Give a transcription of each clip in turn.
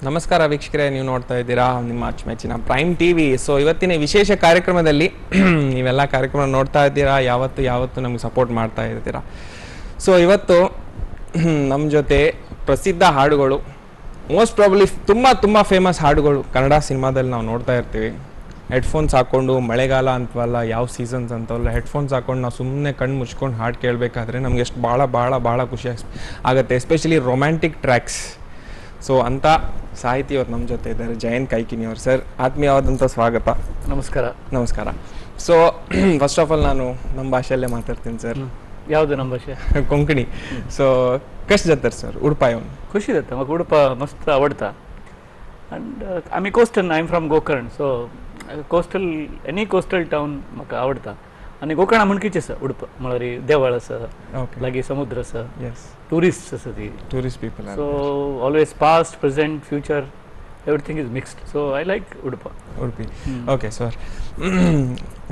ನಮಸ್ಕಾರ ವೀಕ್ಷಕರೇ, ನೀವು ನೋಡ್ತಾ ಇದ್ದೀರಾ ನಿಮ್ಮ ಅಚ್ಚುಮೆಚ್ಚಿನ ಪ್ರೈಮ್ ಟಿವಿ. ಸೊ ಇವತ್ತಿನ ವಿಶೇಷ ಕಾರ್ಯಕ್ರಮದಲ್ಲಿ ನೀವೆಲ್ಲ ಕಾರ್ಯಕ್ರಮ ನೋಡ್ತಾ ಇದ್ದೀರಾ, ಯಾವತ್ತು ನಮಗೆ ಸಪೋರ್ಟ್ ಮಾಡ್ತಾ ಇರ್ತೀರಾ. ಸೊ ಇವತ್ತು ನಮ್ಮ ಜೊತೆ ಪ್ರಸಿದ್ಧ ಹಾಡುಗಳು, ಮೋಸ್ಟ್ ಪ್ರಾಬಬ್ಲಿ ತುಂಬ ಫೇಮಸ್ ಹಾಡುಗಳು ಕನ್ನಡ ಸಿನಿಮಾದಲ್ಲಿ ನಾವು ನೋಡ್ತಾ ಇರ್ತೀವಿ. ಹೆಡ್ಫೋನ್ಸ್ ಹಾಕ್ಕೊಂಡು, ಮಳೆಗಾಲ ಅಂತವಲ್ಲ, ಯಾವ ಸೀಸನ್ಸ್ ಅಂತವಲ್ಲ, ಹೆಡ್ಫೋನ್ಸ್ ಹಾಕ್ಕೊಂಡು ನಾವು ಸುಮ್ಮನೆ ಕಣ್ಣು ಮುಚ್ಕೊಂಡು ಹಾಡು ಕೇಳಬೇಕಾದ್ರೆ ನಮ್ಗೆ ಎಷ್ಟು ಭಾಳ ಖುಷಿ ಆಗುತ್ತೆ, ಎಸ್ಪೆಷಲಿ ರೊಮ್ಯಾಂಟಿಕ್ ಟ್ರ್ಯಾಕ್ಸ್. ಸೊ ಅಂಥ ಸಾಹಿತಿಯವ್ರು ನಮ್ಮ ಜೊತೆ ಇದ್ದಾರೆ, ಜಯಂತ್ ಕೈಕಿನಿಯವ್ರು. ಸರ್, ಆತ್ಮೀಯವಾದಂಥ ಸ್ವಾಗತ. ನಮಸ್ಕಾರ. ಸೊ ಫಸ್ಟ್ ಆಫ್ ಆಲ್ ನಾನು ನಮ್ಮ ಭಾಷೆಯಲ್ಲೇ ಮಾತಾಡ್ತೀನಿ ಸರ್. ಯಾವುದು ನಮ್ಮ ಭಾಷೆ? ಕೊಂಕಣಿ. ಸೊ ಕಷ್ಟ जातर सर उडपा येऊन खुशी जाता. म्हाका उडपा मस्त आवडता. and I'm a coastal, I'm from Gokarna, so any coastal town म्हाका आवडता. आणि गोकर्ण म्हणकीचे आसा उडपा म्हळ्यार देवळ आसा, लागीं समुद्र आसा, टुरिस्ट आसा ती, tourist people. so always past, present, future, everything is mixed, so I like Udupi. Okay sir,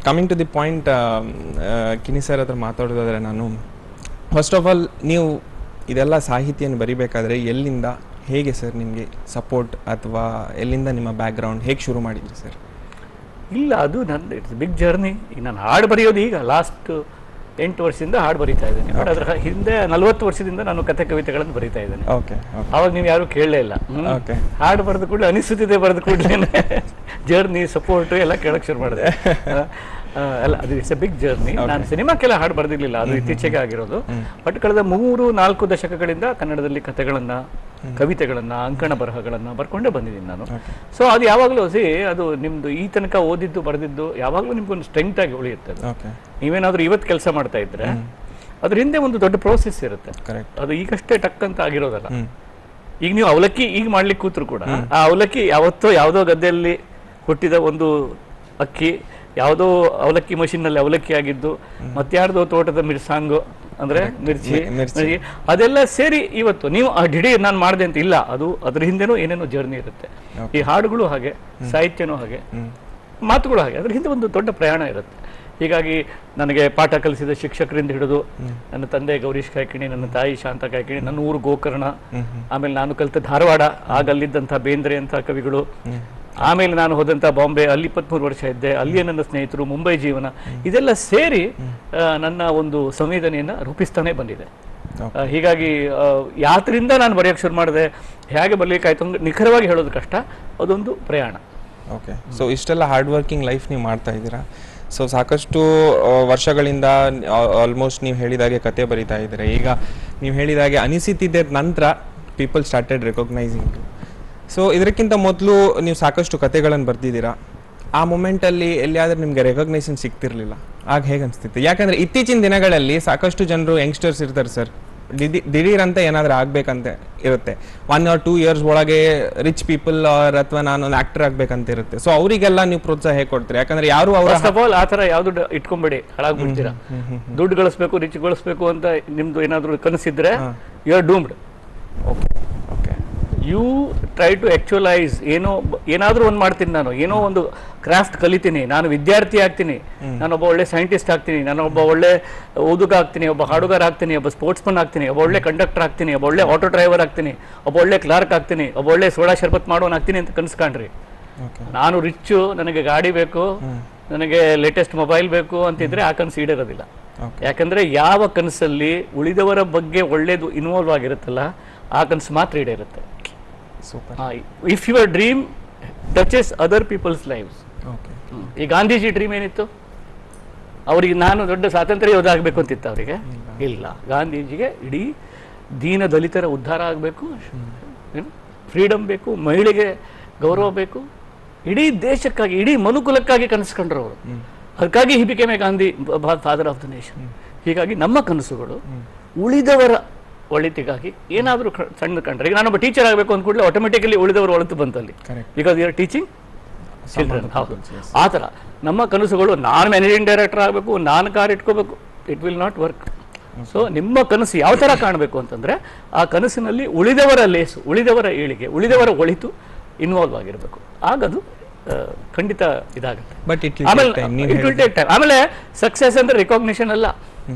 coming to the point, Kini sir ಹತ್ರ ಮಾತಾಡೋದಾದ್ರೆ, ನಾನು ಫಸ್ಟ್ ಆಫ್ ಆಲ್ ನೀವು ಇದೆಲ್ಲ ಸಾಹಿತ್ಯನ ಬರಿಬೇಕಾದ್ರೆ ಎಲ್ಲಿಂದ ಹೇಗೆ ಸರ್ ನಿಮಗೆ ಸಪೋರ್ಟ್, ಅಥವಾ ಎಲ್ಲಿಂದ ನಿಮ್ಮ ಬ್ಯಾಕ್ಗ್ರೌಂಡ್ ಹೇಗೆ ಶುರು ಮಾಡಿದ್ರಿ ಸರ್? ಇಲ್ಲ, ಅದು ನನ್ನ ಇಟ್ಸ್ ಬಿಗ್ ಜರ್ನಿ. ಈಗ ನಾನು ಹಾಡು ಬರೆಯೋದು ಈಗ ಲಾಸ್ಟ್ 8 ವರ್ಷದಿಂದ ಹಾಡು ಬರೀತಾ ಇದ್ದೇನೆ. ಬಟ್ ಅದರ ಹಿಂದೆ 40 ವರ್ಷದಿಂದ ನಾನು ಕಥೆ ಕವಿತೆಗಳನ್ನು ಬರೀತಾ ಇದ್ದೇನೆ. ಅವಾಗ ನೀವು ಯಾರು ಕೇಳಲೇ ಇಲ್ಲ. ಹಾಡು ಬರೆದು ಕೂಡಲೇ ಅನಿಸುತ್ತಿದೆ, ಬರೆದು ಕೂಡಲೇ ಜರ್ನಿ ಸಪೋರ್ಟ್ ಎಲ್ಲ ಕೇಳಕ್ಕೆ ಶುರು ಮಾಡಿದೆ. ಅಲ್ಲ, ಅದು ಇಟ್ಸ್ ಎ ಬಿಗ್ ಜರ್ನಿ. ನಾನು ಸಿನಿಮಾಕ್ಕೆಲ್ಲ ಹಾಡು ಬರೆದಿರ್ಲಿಲ್ಲ, ಅದು ಇತ್ತೀಚೆಗೆ ಆಗಿರೋದು. ಬಟ್ ಕಳೆದ 3-4 ದಶಕಗಳಿಂದ ಕನ್ನಡದಲ್ಲಿ ಕಥೆಗಳನ್ನ, ಕವಿತೆಗಳನ್ನ, ಅಂಕಣ ಬರಹಗಳನ್ನ ಬರ್ಕೊಂಡೇ ಬಂದಿದ್ದೀನಿ ನಾನು. ಸೊ ಅದು ಯಾವಾಗಲೂ ಅದು ನಿಮ್ದು ಈ ತನಕ ಓದಿದ್ದು ಬರೆದಿದ್ದು ಯಾವಾಗಲೂ ನಿಮ್ಗೊಂದು ಸ್ಟ್ರೆಂತ್ ಆಗಿ ಉಳಿಯುತ್ತೆ. ನೀವೇನಾದ್ರೂ ಇವತ್ತು ಕೆಲಸ ಮಾಡ್ತಾ ಇದ್ರೆ ಅದ್ರ ಹಿಂದೆ ಒಂದು ದೊಡ್ಡ ಪ್ರೋಸೆಸ್ ಇರುತ್ತೆ. ಅದು ಈಗಷ್ಟೇ ಟಕ್ ಅಂತ ಆಗಿರೋದಲ್ಲ. ಈಗ ನೀವು ಅವಲಕ್ಕಿ ಈಗ ಮಾಡ್ಲಿಕ್ಕೆ ಕೂತ್ರು ಕೂಡ ಆ ಅವಲಕ್ಕಿ ಯಾವತ್ತೋ ಯಾವುದೋ ಗದ್ದೆಯಲ್ಲಿ ಹುಟ್ಟಿದ ಒಂದು ಅಕ್ಕಿ, ಯಾವುದೋ ಅವಲಕ್ಕಿ ಮಷೀನ್ ನಲ್ಲಿ ಅವಲಕ್ಕಿ ಆಗಿದ್ದು, ಮತ್ಯಾರ್ದೋ ತೋಟದ ಮಿರ್ಸಾಂಗು ಅಂದ್ರೆ ಮಿರ್ಚಿ, ಅದೆಲ್ಲ ಸೇರಿ ಇವತ್ತು ನೀವು ಆ ಡಿಡಿ ನಾನು ಮಾಡಿದೆ ಅಂತ ಇಲ್ಲ. ಅದು ಅದ್ರ ಹಿಂದೆನೂ ಏನೇನೋ ಜರ್ನಿ ಇರುತ್ತೆ. ಈ ಹಾಡುಗಳು ಹಾಗೆ, ಸಾಹಿತ್ಯನೂ ಹಾಗೆ, ಮಾತುಗಳು ಹಾಗೆ, ಅದ್ರ ಹಿಂದೆ ಒಂದು ದೊಡ್ಡ ಪ್ರಯಾಣ ಇರುತ್ತೆ. ಹೀಗಾಗಿ ನನಗೆ ಪಾಠ ಕಲಿಸಿದ ಶಿಕ್ಷಕರಿಂದ ಹಿಡಿದು ನನ್ನ ತಂದೆ ಗೌರೀಶ್ ಕಾಯ್ಕಿಣಿ, ನನ್ನ ತಾಯಿ ಶಾಂತ ಕಾಯ್ಕಿಣಿ, ನನ್ನ ಊರು ಗೋಕರ್ಣ, ಆಮೇಲೆ ನಾನು ಕಲಿತ ಧಾರವಾಡ, ಆಗ ಅಲ್ಲಿದ್ದಂಥ ಬೇಂದ್ರೆ ಅಂತ ಕವಿಗಳು, ಆಮೇಲೆ ನಾನು ಹೋದಂಥ ಬಾಂಬೆ, ಅಲ್ಲಿ 23 ವರ್ಷ ಇದ್ದೆ, ಅಲ್ಲಿಯೇ ನನ್ನ ಸ್ನೇಹಿತರು, ಮುಂಬೈ ಜೀವನ, ಇದೆಲ್ಲ ಸೇರಿ ನನ್ನ ಒಂದು ಸಂವೇದನೆಯನ್ನ ರೂಪಿಸ್ತಾನೆ ಬಂದಿದೆ. ಹೀಗಾಗಿ ಯಾತ್ರಿಂದ ನಾನು ಬರೆಯೋಕೆ ಶುರು ಮಾಡಿದೆ, ಹೇಗೆ ಬರಲಿಕ್ಕಾಯ್ತು ನಿಖರವಾಗಿ ಹೇಳೋದು ಕಷ್ಟ, ಅದೊಂದು ಪ್ರಯಾಣ. ಓಕೆ, ಸೊ ಇಷ್ಟೆಲ್ಲ ಹಾರ್ಡ್ ವರ್ಕಿಂಗ್ ಲೈಫ್ ನೀವು ಮಾಡ್ತಾ ಇದ್ದೀರಾ. ಸೊ ಸಾಕಷ್ಟು ವರ್ಷಗಳಿಂದ ಆಲ್ಮೋಸ್ಟ್ ನೀವು ಹೇಳಿದಾಗೆ ಕತೆ ಬರೀತಾ ಇದ್ದೀರಾ. ಈಗ ನೀವು ಹೇಳಿದಾಗೆ ಅನಿಸುತ್ತಿದ್ದ ನಂತರ ಪೀಪಲ್ ಸ್ಟಾರ್ಟೆಡ್ ರೆಕಗ್ನೈಸಿಂಗ್. ಸೊ ಇದಕ್ಕಿಂತ ಮೊದಲು ನೀವು ಸಾಕಷ್ಟು ಕತೆಗಳನ್ನು ಬರ್ತಿದ್ದೀರಾ. ಆ ಮೂಮೆಂಟಲ್ಲಿ ಎಲ್ಲಿಯಾದ್ರೂ ನಿಮಗೆ ರೆಕಗ್ನೈಸೇಷನ್ ಸಿಗ್ತಿರ್ಲಿಲ್ಲ, ಆಗ ಹೇಗೆ ಅನಿಸ್ತಿತ್ತು? ಯಾಕಂದರೆ ಇತ್ತೀಚಿನ ದಿನಗಳಲ್ಲಿ ಸಾಕಷ್ಟು ಜನರು ಯಂಗ್ಸ್ಟರ್ಸ್ ಇರ್ತಾರೆ ಸರ್, ದಿಢೀರಂತ ಏನಾದರೂ ಆಗ್ಬೇಕಂತ ಇರುತ್ತೆ. 1 or 2 years ಒಳಗೆ ರಿಚ್ ಪೀಪಲ್ ಅಥವಾ ನಾನೊಂದು ಆಕ್ಟರ್ ಆಗ್ಬೇಕಂತ ಇರುತ್ತೆ. ಸೊ ಅವರಿಗೆಲ್ಲ ನೀವು ಪ್ರೋತ್ಸಾಹ ಹೇಗೆ ಕೊಡ್ತೀರಿ? ಯಾಕಂದ್ರೆ ಯಾರು ಆ ಥರ ಯಾವ್ದು ಇಟ್ಕೊಂಬೇಡಿ, ಹಾಳಾಗ್ಬಿಡ್ತೀರಾ. ದುಡ್ಡು ಗಳಿಸ್ಬೇಕು, ರಿಚ್ ಗಳಿಸ್ಬೇಕು ಅಂತ ನಿಮ್ದು ಏನಾದ್ರು ಕನಸಿದ್ರೆ you are doomed. You try to actualise. ಏನಾದ್ರೂ ಒಂದು ಮಾಡ್ತೀನಿ, ನಾನು ಏನೋ ಒಂದು ಕ್ರಾಫ್ಟ್ ಕಲಿತೀನಿ, ನಾನು ವಿದ್ಯಾರ್ಥಿ ಆಗ್ತೀನಿ, ನಾನೊಬ್ಬ ಒಳ್ಳೆ ಸೈಂಟಿಸ್ಟ್ ಆಗ್ತೀನಿ, ನಾನೊಬ್ಬ ಒಳ್ಳೆ ಓದುಗ ಆಗ್ತೀನಿ, ಒಬ್ಬ ಹಾಡುಗಾರ ಆಗ್ತೀನಿ, ಒಬ್ಬ ಸ್ಪೋರ್ಟ್ಸ್ ಮನ್ ಆಗ್ತೀನಿ, ಒಬ್ಬ ಒಳ್ಳೆ ಕಂಡಕ್ಟರ್ ಆಗ್ತೀನಿ, ಒಬ್ಬ ಒಳ್ಳೆ ಆಟೋ ಡ್ರೈವರ್ ಆಗ್ತೀನಿ, ಒಬ್ಬ ಒಳ್ಳೆ ಕ್ಲಾರ್ಕ್ ಆಗ್ತೀನಿ, ಒಬ್ಬ ಒಳ್ಳೆ ಸೋಡಾ ಶರ್ಬತ್ ಮಾಡೋನ್ ಆಗ್ತೀನಿ ಅಂತ ಕನ್ಸ್ಕೊಂಡ್ರಿ. ನಾನು ರಿಚ್ಚು, ನನಗೆ ಗಾಡಿ ಬೇಕು, ನನಗೆ ಲೇಟೆಸ್ಟ್ ಮೊಬೈಲ್ ಬೇಕು ಅಂತಿದ್ರೆ ಆ ಕನಸು ಈಡೇರೋದಿಲ್ಲ. ಯಾಕಂದ್ರೆ ಯಾವ ಕನಸಲ್ಲಿ ಉಳಿದವರ ಬಗ್ಗೆ ಒಳ್ಳೇದು ಇನ್ವಾಲ್ವ್ ಆಗಿರುತ್ತಲ್ಲ, ಆ ಕನಸು ಮಾತ್ರ ಈಡೇರುತ್ತೆ. If your dream touches other peoples lives. ಈ ಗಾಂಧೀಜಿ ಡ್ರೀಮ್ ಏನಿತ್ತು? ಅವರಿಗೆ ನಾನು ದೊಡ್ಡ ಸ್ವಾತಂತ್ರ್ಯ ಯೋಧ ಆಗಬೇಕು ಅಂತಿತ್ತು ಅವರಿಗೆ? ಇಲ್ಲ. ಗಾಂಧೀಜಿಗೆ ಇಡೀ ದೀನ ದಲಿತರ ಉದ್ಧಾರ ಆಗಬೇಕು, ಫ್ರೀಡಮ್ ಬೇಕು, ಮಹಿಳೆಗೆ ಗೌರವ ಬೇಕು, ಇಡೀ ದೇಶಕ್ಕಾಗಿ, ಇಡೀ ಮನುಕುಲಕ್ಕಾಗಿ ಕನಸ್ಕೊಂಡ್ರು ಅವರು. ಅದಕ್ಕಾಗಿ ಹಿ became A Gandhi, father of the nation. ಹೀಗಾಗಿ ನಮ್ಮ ಕನಸುಗಳು ಉಳಿದವರ ಒಳಿತಿಗಾಗಿ ಏನಾದರೂ ಸಣ್ಣ ಕಂಡ್ರೆ, ಈಗ ನಾನೊಬ್ಬ ಟೀಚರ್ ಆಗಬೇಕು ಅಂದ ಕೂಡಲೇ ಆಟೋಮೆಟಿಕಲಿ ಉಳಿದವರು ಒಳಿತು ಬಂತಲ್ಲಿ, because you are teaching children. ಹೌದು, ಆ ಥರ ನಮ್ಮ ಕನಸುಗಳು. ನಾನು ಮ್ಯಾನೇಜಿಂಗ್ ಡೈರೆಕ್ಟರ್ ಆಗಬೇಕು, ನಾನು ಕಾರ್ ಇಟ್ಕೋಬೇಕು, it will not work. So ನಿಮ್ಮ ಕನಸು ಯಾವ ಥರ ಕಾಣಬೇಕು ಅಂತಂದ್ರೆ, ಆ ಕನಸಿನಲ್ಲಿ ಉಳಿದವರ ಲೇಸು, ಉಳಿದವರ ಏಳಿಗೆ, ಉಳಿದವರ ಒಳಿತು ಇನ್ವಾಲ್ವ್ ಆಗಿರಬೇಕು. ಆಗದು ಖಂಡಿತ ಇದಾಗುತ್ತೆ. ಆಮೇಲೆ ಸಕ್ಸಸ್ ಅಂದ್ರೆ ರಿಕಾಗ್ನಿಷನ್ ಅಲ್ಲ,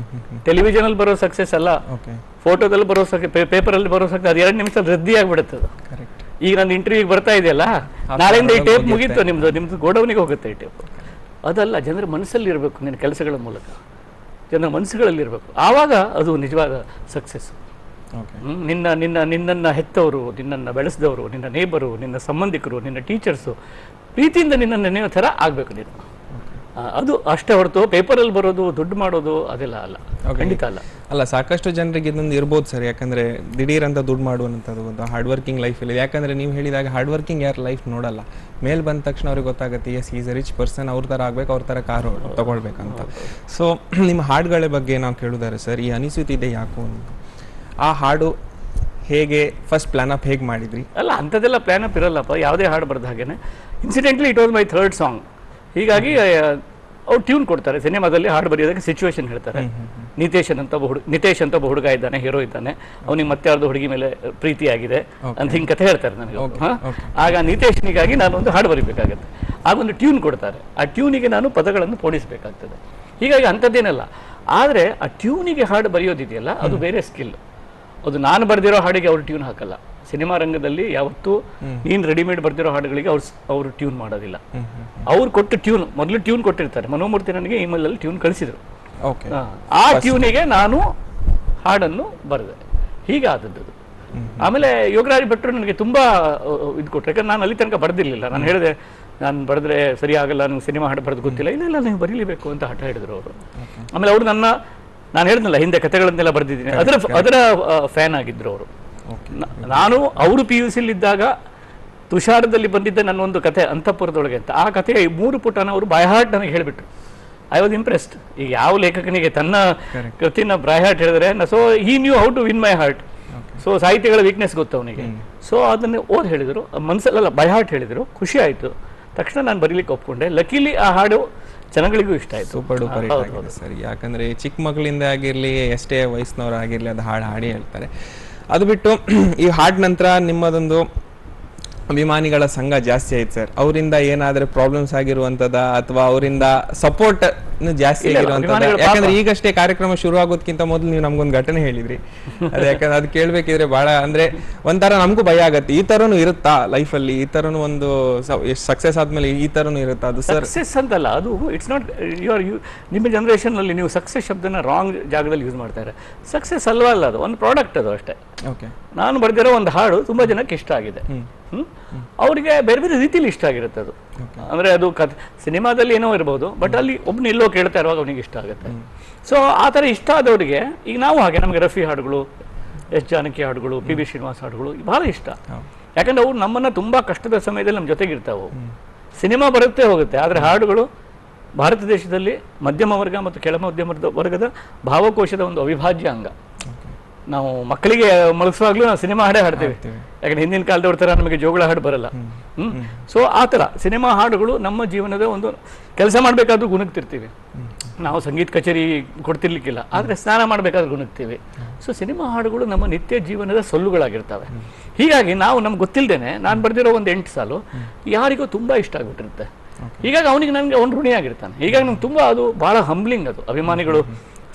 ಟೆಲಿವಿಷನ್ ಅಲ್ಲಿ ಬರೋ ಸಕ್ಸಸ್ ಅಲ್ಲ, ಫೋಟೋದಲ್ಲಿ ಬರೋ ಪೇಪರ್ ಅಲ್ಲಿ ಬರೋ ಸಕ್ಸಸ್, ಅದು 2 ನಿಮಿಷ ರದ್ದಿ ಆಗ್ಬಿಡುತ್ತೆ. ಈಗ ನನ್ನ ಇಂಟರ್ವ್ಯೂಗೆ ಬರ್ತಾ ಇದೆಯಲ್ಲ, ನಾಳೆಯಿಂದ ಈ ಟೇಪ್ ಮುಗೀತು, ನಿಮ್ದು ಗೋಡೌನಿಗೆ ಹೋಗುತ್ತೆ ಈ ಟೇಪ್. ಅದಲ್ಲ, ಜನರ ಮನಸ್ಸಲ್ಲಿ ಇರಬೇಕು, ನಿನ್ನ ಕೆಲಸಗಳ ಮೂಲಕ ಜನರ ಮನಸ್ಸುಗಳಲ್ಲಿ ಇರಬೇಕು, ಆವಾಗ ಅದು ನಿಜವಾದ ಸಕ್ಸಸ್. ನಿನ್ನನ್ನು ಹೆತ್ತವರು, ನಿನ್ನನ್ನು ಬೆಳೆಸಿದವರು, ನಿನ್ನ ನೇಬರು, ನಿನ್ನ ಸಂಬಂಧಿಕರು, ನಿನ್ನ ಟೀಚರ್ಸು ಪ್ರೀತಿಯಿಂದ ನಿನ್ನನ್ನು ನೆನೆಯೋ ಥರ ಆಗಬೇಕು ನೀನು. ಅದು ಅಷ್ಟೇ ಹೊರತು ಪೇಪರಲ್ಲಿ ಬರೋದು, ದುಡ್ಡು ಮಾಡೋದು ಅದೆಲ್ಲ ಅಲ್ಲ, ಖಂಡಿತ ಅಲ್ಲ. ಅಲ್ಲ, ಸಾಕಷ್ಟು ಜನರಿಗೆ ಇದೊಂದು ಇರ್ಬೋದು ಸರ್, ಯಾಕಂದರೆ ದಿಢೀರ್ ಅಂತ ದುಡ್ಡು ಮಾಡುವಂಥದ್ದು ಒಂದು ಹಾರ್ಡ್ ವರ್ಕಿಂಗ್ ಲೈಫಲ್ಲಿ. ಯಾಕಂದರೆ ನೀವು ಹೇಳಿದಾಗ ಹಾರ್ಡ್ ವರ್ಕಿಂಗ್ ಯಾರು ಲೈಫ್ ನೋಡಲ್ಲ, ಮೇಲೆ ಬಂದ ತಕ್ಷಣ ಅವ್ರಿಗೆ ಗೊತ್ತಾಗುತ್ತೆ yes is a rich person, ಅವ್ರ ಥರ ಆಗಬೇಕು, ಅವ್ರ ಥರ ಕಾರು ತೊಗೊಳ್ಬೇಕಂತ. ಸೊ ನಿಮ್ಮ ಹಾಡುಗಳ ಬಗ್ಗೆ ನಾವು ಕೇಳಿದಾರೆ ಸರ್, ಈ ಅನಿಸುತ್ತಿದೆ ಯಾಕೋ ಆ ಹಾಡು ಹೇಗೆ ಫಸ್ಟ್ ಪ್ಲಾನ್ ಅಪ್ ಹೇಗೆ ಮಾಡಿದ್ರಿ? ಅಲ್ಲ, ಅಂಥದ್ದೆಲ್ಲ ಪ್ಲಾನ್ ಅಪ್ ಇರಲ್ಲಪ್ಪ, ಯಾವುದೇ ಹಾಡು ಬರೆದ ಹಾಗೇನೆ. Incidentally it was my third song. ಹೀಗಾಗಿ ಅವ್ರು ಟ್ಯೂನ್ ಕೊಡ್ತಾರೆ ಸಿನಿಮಾದಲ್ಲಿ, ಹಾಡು ಬರೆಯೋದಕ್ಕೆ ಸಿಚುವೇಶನ್ ಹೇಳ್ತಾರೆ. ನಿತೇಶ್ ಅಂತ ಒಬ್ಬ ಹುಡುಗ ಇದ್ದಾನೆ, ಹೀರೋ ಇದ್ದಾನೆ, ಅವನಿಗೆ ಮತ್ತೆ ಯಾರ್ದು ಹುಡುಗಿ ಮೇಲೆ ಪ್ರೀತಿ ಆಗಿದೆ ಅಂತ ಹಿಂಗೆ ಕಥೆ ಹೇಳ್ತಾರೆ ನನಗೆ. ಆಗ ನಿತೇಶ್ನಿಗಾಗಿ ನಾನು ಒಂದು ಹಾಡು ಬರೀಬೇಕಾಗತ್ತೆ, ಆಗೊಂದು ಟ್ಯೂನ್ ಕೊಡ್ತಾರೆ, ಆ ಟ್ಯೂನಿಗೆ ನಾನು ಪದಗಳನ್ನು ಪೋಣಿಸಬೇಕಾಗ್ತದೆ. ಹೀಗಾಗಿ ಅಂಥದ್ದೇನಲ್ಲ. ಆದರೆ ಆ ಟ್ಯೂನಿಗೆ ಹಾಡು ಬರೆಯೋದಿದೆಯಲ್ಲ, ಅದು ಬೇರೆ ಸ್ಕಿಲ್. ಅದು ನಾನು ಬರೆದಿರೋ ಹಾಡಿಗೆ ಅವ್ರು ಟ್ಯೂನ್ ಹಾಕಲ್ಲ. ಸಿನಿಮಾ ರಂಗದಲ್ಲಿ ಯಾವತ್ತೂ ನೀನು ರೆಡಿಮೇಡ್ ಬರ್ದಿರೋ ಹಾಡುಗಳಿಗೆ ಅವರು ಟ್ಯೂನ್ ಮಾಡೋದಿಲ್ಲ. ಅವ್ರು ಕೊಟ್ಟು ಟ್ಯೂನ್, ಮೊದಲು ಟ್ಯೂನ್ ಕೊಟ್ಟಿರ್ತಾರೆ. ಮನೋಮೂರ್ತಿ ನನಗೆ ಇಮೇಲಲ್ಲಿ ಟ್ಯೂನ್ ಕಳಿಸಿದ್ರು, ಆ ಟ್ಯೂನಿಗೆ ನಾನು ಹಾಡನ್ನು ಬರೆದೆ. ಹೀಗಾದದ್ದು. ಆಮೇಲೆ ಯೋಗರಾಜ್ ಭಟ್ರು ನನಗೆ ತುಂಬಾ ಇದು ಕೊಟ್ಟರು, ಯಾಕಂದ್ರೆ ನಾನು ಅಲ್ಲಿ ತನಕ ಬರೆದಿರ್ಲಿಲ್ಲ. ನಾನು ಹೇಳಿದೆ, ನಾನು ಬರೆದ್ರೆ ಸರಿ ಆಗಲ್ಲ, ನಂಗೆ ಸಿನಿಮಾ ಹಾಡು ಬರೆದು ಗೊತ್ತಿಲ್ಲ. ಇಲ್ಲ ನೀವು ಬರೀಲೇಬೇಕು ಅಂತ ಹಠ ಹಿಡಿದ್ರು ಅವರು. ಆಮೇಲೆ ಅವರು ನಾನು ಹೇಳಿದ್ನಲ್ಲ ಹಿಂದೆ ಕಥೆಗಳನ್ನೆಲ್ಲ ಬರೆದಿದ್ದೀನಿ, ಅದರ ಫ್ಯಾನ್ ಆಗಿದ್ರು ಅವರು. ನಾನು ಅವರು PUC ಇದ್ದಾಗ ತುಷಾರದಲ್ಲಿ ಬಂದಿದ್ದ ನನ್ನೊಂದು ಕತೆ ಅಂತಃಪುರದೊಳಗೆ ಅಂತ, ಆ ಕಥೆಯ 3 ಪುಟನ ಅವರು ಬೈ ಹಾರ್ಟ್ ನನಗೆ ಹೇಳಿಬಿಟ್ರು. I was impressed. ಈಗ ಯಾವ ಲೇಖಕನಿಗೆ ತನ್ನ ಕೃತಿನ ಬೈ ಹಾರ್ಟ್ ಹೇಳಿದ್ರೆ, so he knew how to win my heart. So ಸಾಹಿತ್ಯಗಳ ವೀಕ್ನೆಸ್ ಗೊತ್ತು ಅವನಿಗೆ. ಸೊ ಅದನ್ನೇ ಹೇಳಿದರು, ಮನಸ್ಸಲ್ಲ ಬೈ ಹಾರ್ಟ್ ಹೇಳಿದರು, ಖುಷಿ ಆಯಿತು. ತಕ್ಷಣ ನಾನು ಬರೀಲಿಕ್ಕೆ ಒಪ್ಕೊಂಡೆ. ಲಕಿಲಿ ಆ ಹಾಡು ಜನಗಳಿಗೂ ಇಷ್ಟ ಆಯ್ತು. ಸೂಪರ್ ಡೂಪರ್ ಆಗಿದೆ ಸರಿ. ಯಾಕಂದ್ರೆ ಚಿಕ್ಕ ಮಕ್ಕಳಿಂದ ಆಗಿರ್ಲಿ, ಎಷ್ಟೇ ವಯಸ್ಸಿನವ್ರು ಆಗಿರ್ಲಿ, ಅದು ಹಾಡಿ ಹೇಳ್ತಾರೆ. ಅದು ಬಿಟ್ಟು ಈ ಹಾಡ್ ನಂತರ ನಿಮ್ಮದೊಂದು ಅಭಿಮಾನಿಗಳ ಸಂಘ ಜಾಸ್ತಿ ಆಯ್ತು ಸರ್. ಅವರಿಂದ ಏನಾದ್ರೆ ಪ್ರಾಬ್ಲಮ್ಸ್ ಆಗಿರುವಂತದ ಅಥವಾ ಅವರಿಂದ ಸಪೋರ್ಟ್ ಜಾಸ್ತಿ ಆಗಿರುವಂತದ? ಯಾಕಂದ್ರೆ ಈಗಷ್ಟೇ ಕಾರ್ಯಕ್ರಮ ಶುರು ಆಗೋದಕ್ಕಿಂತ ಮೊದಲು ನೀವು ನಮ್ಗೊಂದು ಘಟನೆ ಹೇಳಿದ್ರಿ, ಅದು ಯಾಕಂದ್ರೆ ಅದು ಕೇಳ್ಬೇಕಿದ್ರೆ ಬಹಳ ಅಂದ್ರೆ ಒಂಥರ ನಮಗೂ ಭಯ ಆಗತ್ತೆ. ಈ ತರನು ಇರುತ್ತಾ ಲೈಫಲ್ಲಿ? ಈ ತರನು ಒಂದು ಸಕ್ಸಸ್ ಆದ್ಮೇಲೆ ಈ ತರನು ಇರುತ್ತಾ? ಅದು ಸಕ್ಸಸ್ ಅಂತಲ್ಲ, ಅದು ಇಟ್ಸ್ ನಾಟ್ ನಿಮ್ಮ ಜನರೇಷನ್ ಅಲ್ಲಿ ನೀವು ಸಕ್ಸಸ್ ಶಬ್ದನ ರಾಂಗ್ ಜಾಗದಲ್ಲಿ ಯೂಸ್ ಮಾಡ್ತಾರೆ. ಸಕ್ಸಸ್ ಅಲ್ವಾ ಅಲ್ಲ, ಅದು ಒಂದು ಪ್ರಾಡಕ್ಟ್, ಅದು ಅಷ್ಟೇ. ನಾನು ಬರೆದಿರೋ ಒಂದು ಹಾಡು ತುಂಬಾ ಜನಕ್ಕೆ ಇಷ್ಟ ಆಗಿದೆ, ಅವರಿಗೆ ಬೇರೆ ಬೇರೆ ರೀತಿಯಲ್ಲಿ ಇಷ್ಟ ಆಗಿರುತ್ತೆ ಅದು. ಅಂದ್ರೆ ಅದು ಸಿನಿಮಾದಲ್ಲಿ ಏನೋ ಇರಬಹುದು, ಬಟ್ ಅಲ್ಲಿ ಒಬ್ಬನ ಎಲ್ಲೋ ಕೇಳ್ತಾ ಇರುವಾಗ ಅವನಿಗೆ ಇಷ್ಟ ಆಗುತ್ತೆ. ಸೊ ಆ ಥರ ಇಷ್ಟ ಆದವರಿಗೆ, ಈಗ ನಾವು ಹಾಗೆ ನಮಗೆ ರಫಿ ಹಾಡುಗಳು, ಎಸ್ ಜಾನಕಿ ಹಾಡುಗಳು, PB ಶ್ರೀನಿವಾಸ್ ಹಾಡುಗಳು ಬಹಳ ಇಷ್ಟ. ಯಾಕಂದ್ರೆ ಅವು ನಮ್ಮನ್ನ ತುಂಬಾ ಕಷ್ಟದ ಸಮಯದಲ್ಲಿ ನಮ್ಮ ಜೊತೆಗಿರ್ತಾವೆ. ಸಿನಿಮಾ ಬರುತ್ತೆ ಹೋಗುತ್ತೆ, ಆದರೆ ಹಾಡುಗಳು ಭಾರತ ದೇಶದಲ್ಲಿ ಮಧ್ಯಮ ವರ್ಗ ಮತ್ತು ಕೆಳ ಮಧ್ಯಮ ವರ್ಗದ ಭಾವಕೋಶದ ಒಂದು ಅವಿಭಾಜ್ಯ ಅಂಗ. ನಾವು ಮಕ್ಕಳಿಗೆ ಮಲಗಿಸುವಾಗ್ಲೂ ನಾವು ಸಿನಿಮಾ ಹಾಡೇ ಹಾಡ್ತೇವೆ, ಯಾಕಂದ್ರೆ ಹಿಂದಿನ ಕಾಲದವ್ರ ಥರ ನಮಗೆ ಜೋಗಳ ಹಾಡು ಬರಲ್ಲ. ಸೊ ಆ ಥರ ಸಿನಿಮಾ ಹಾಡುಗಳು ನಮ್ಮ ಜೀವನದ ಒಂದು ಕೆಲಸ ಮಾಡಬೇಕಾದ್ರೂ ಗುಣಗ್ತಿರ್ತೀವಿ. ನಾವು ಸಂಗೀತ ಕಚೇರಿ ಕೊಡ್ತಿರ್ಲಿಕ್ಕಿಲ್ಲ, ಆದರೆ ಸ್ನಾನ ಮಾಡಬೇಕಾದ್ರೂ ಗುಣಗ್ತೀವಿ. ಸೊ ಸಿನಿಮಾ ಹಾಡುಗಳು ನಮ್ಮ ನಿತ್ಯ ಜೀವನದ ಸೊಲ್ಲುಗಳಾಗಿರ್ತವೆ. ಹೀಗಾಗಿ ನಾವು ನಮ್ಗೆ ಗೊತ್ತಿಲ್ಲದೇನೆ ನಾನು ಬರೆದಿರೋ ಒಂದು 8 ಸಾಲು ಯಾರಿಗೂ ತುಂಬ ಇಷ್ಟ ಆಗಿಬಿಟ್ಟಿರುತ್ತೆ. ಹೀಗಾಗಿ ಅವನಿಗೆ ನನಗೆ ಅವ್ನು ಋಣಿಯಾಗಿರ್ತಾನೆ. ಹೀಗಾಗಿ ನಂಗೆ ತುಂಬ ಅದು ಭಾಳ ಹಂಬ್ಲಿಂಗ್. ಅದು ಅಭಿಮಾನಿಗಳು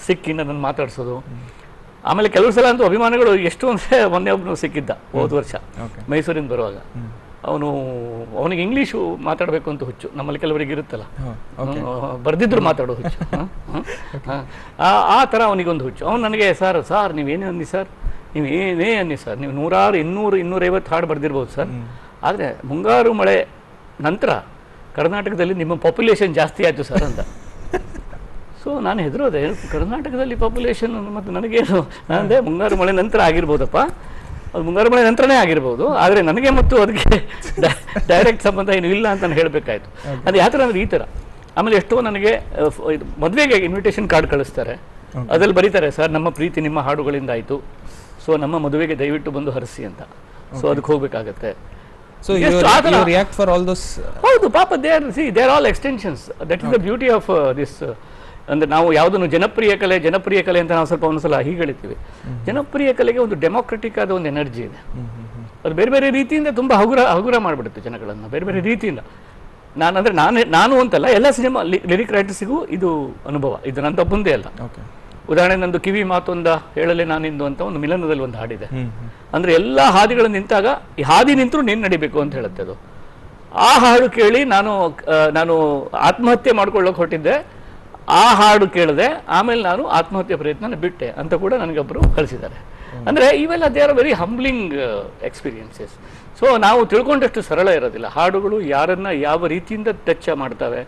ಸಿಕ್ಕಿ ನನ್ನನ್ನು ಮಾತಾಡ್ಸೋದು. ಆಮೇಲೆ ಕೆಲವು ಸಲ ಅಂತೂ ಅಭಿಮಾನಿಗಳು ಎಷ್ಟು ಅಂದರೆ, ಮೊನ್ನೆ ಒಬ್ಬನು ಸಿಕ್ಕಿದ್ದ ಹೋದ ವರ್ಷ ಮೈಸೂರಿಂದ ಬರುವಾಗ. ಅವನಿಗೆ ಇಂಗ್ಲೀಷು ಮಾತಾಡಬೇಕು ಅಂತ ಹುಚ್ಚು. ನಮ್ಮಲ್ಲಿ ಕೆಲವರಿಗೆ ಇರುತ್ತಲ್ಲ, ಬರ್ದಿದ್ರು ಮಾತಾಡೋ ಹುಚ್ಚು. ಆ ಥರ ಅವನಿಗೊಂದು ಹುಚ್ಚು. ಅವನು ನನಗೆ, ಸರ್ ನೀವೇನೇ ಅನ್ನಿ ಸರ್, ನೀವು ಏನೇ ಅನ್ನಿ ಸರ್, ನೀವು 100, 200, 250 ಹಾಡು ಬರ್ದಿರ್ಬೋದು ಸರ್, ಆದರೆ ಮುಂಗಾರು ಮಳೆ ನಂತರ ಕರ್ನಾಟಕದಲ್ಲಿ ನಿಮ್ಮ ಪಾಪ್ಯುಲೇಷನ್ ಜಾಸ್ತಿ ಆಯಿತು ಸರ್ ಅಂತ. ಸೊ ನಾನು ಹೆದರೋದೆ, ಕರ್ನಾಟಕದಲ್ಲಿ ಪಾಪ್ಯುಲೇಷನ್ ಮತ್ತು ನನಗೇನು, ನಾನಂದೆ ಮುಂಗಾರು ಮಳೆ ನಂತರ ಆಗಿರ್ಬೋದಪ್ಪ, ಅದು ಮುಂಗಾರು ಮಳೆ ನಂತರನೇ ಆಗಿರ್ಬೋದು, ಆದರೆ ನನಗೆ ಮತ್ತು ಅದಕ್ಕೆ ಡೈರೆಕ್ಟ್ ಸಂಬಂಧ ಏನು ಇಲ್ಲ ಅಂತ ನಾನು ಹೇಳಬೇಕಾಯ್ತು. ಅದು ಯಾವ ಥರ ಅಂದರೆ ಈ ಥರ. ಆಮೇಲೆ ಎಷ್ಟೋ ನನಗೆ ಮದುವೆಗೆ ಇನ್ವಿಟೇಷನ್ ಕಾರ್ಡ್ ಕಳಿಸ್ತಾರೆ, ಅದ್ರಲ್ಲಿ ಬರೀತಾರೆ, ಸರ್ ನಮ್ಮ ಪ್ರೀತಿ ನಿಮ್ಮ ಹಾಡುಗಳಿಂದ ಆಯಿತು, ಸೊ ನಮ್ಮ ಮದುವೆಗೆ ದಯವಿಟ್ಟು ಬಂದು ಹರಿಸಿ ಅಂತ. ಸೊ ಅದಕ್ಕೆ ಹೋಗ್ಬೇಕಾಗತ್ತೆ. So you react for all those? ಹೌದು, ಪಾಪ they are all extensions. That is the beauty of this. ಅಂದರೆ ನಾವು ಯಾವುದನ್ನು ಜನಪ್ರಿಯ ಕಲೆ ಅಂತ ನಾವು ಸ್ವಲ್ಪ ಒಂದ್ಸಲ ಹೀಗೆ ಹೇಳ್ತೀವಿ. ಜನಪ್ರಿಯ ಕಲೆಗೆ ಒಂದು ಡೆಮೋಕ್ರೆಟಿಕ್ ಆದ ಒಂದು ಎನರ್ಜಿ ಇದೆ. ಅದು ಬೇರೆ ಬೇರೆ ರೀತಿಯಿಂದ ತುಂಬ ಹಗುರ ಮಾಡಿಬಿಡುತ್ತೆ ಜನಗಳನ್ನು, ಬೇರೆ ಬೇರೆ ರೀತಿಯಿಂದ. ನಾನು ಅಂತಲ್ಲ, ಎಲ್ಲ ಸಿನಿಮಾ ಲಿರಿಕ್ ರೈಟರ್ಸಿಗೂ ಇದು ಅನುಭವ. ಇದು ನನ್ನ ತಪ್ಪೊಂದೇ ಅಲ್ಲ. ಉದಾಹರಣೆ ನಂದು ಕಿವಿ ಮಾತೊಂದ ಹೇಳಲೆ ನಾನಿಂದು ಅಂತ ಒಂದು ಮಿಲನದಲ್ಲಿ ಒಂದು ಹಾಡಿದೆ. ಅಂದ್ರೆ ಎಲ್ಲ ಹಾದಿಗಳು ನಿಂತಾಗ ಈ ಹಾದಿ ನಿಂತರೂ ನೀನು ನಡಿಬೇಕು ಅಂತ ಹೇಳುತ್ತೆ ಅದು. ಆ ಹಾಡು ಕೇಳಿ ನಾನು ಆತ್ಮಹತ್ಯೆ ಮಾಡ್ಕೊಳ್ಳೋಕೆ ಹೊರಟಿದ್ದೆ. ಆ ಹಾಡು ಕೇಳಿದೆ, ಆಮೇಲೆ ನಾನು ಆತ್ಮಹತ್ಯೆ ಪ್ರಯತ್ನ ಬಿಟ್ಟೆ ಅಂತ ಕೂಡ ನನಗೊಬ್ಬರು ಕಳಿಸಿದ್ದಾರೆ. ಅಂದ್ರೆ ಇವೆಲ್ಲ they are very humbling experiences. So ನಾವು ತಿಳ್ಕೊಂಡಷ್ಟು ಸರಳ ಇರೋದಿಲ್ಲ. ಹಾಡುಗಳು ಯಾರನ್ನ ಯಾವ ರೀತಿಯಿಂದ ಟಚ್ ಮಾಡ್ತವೆ,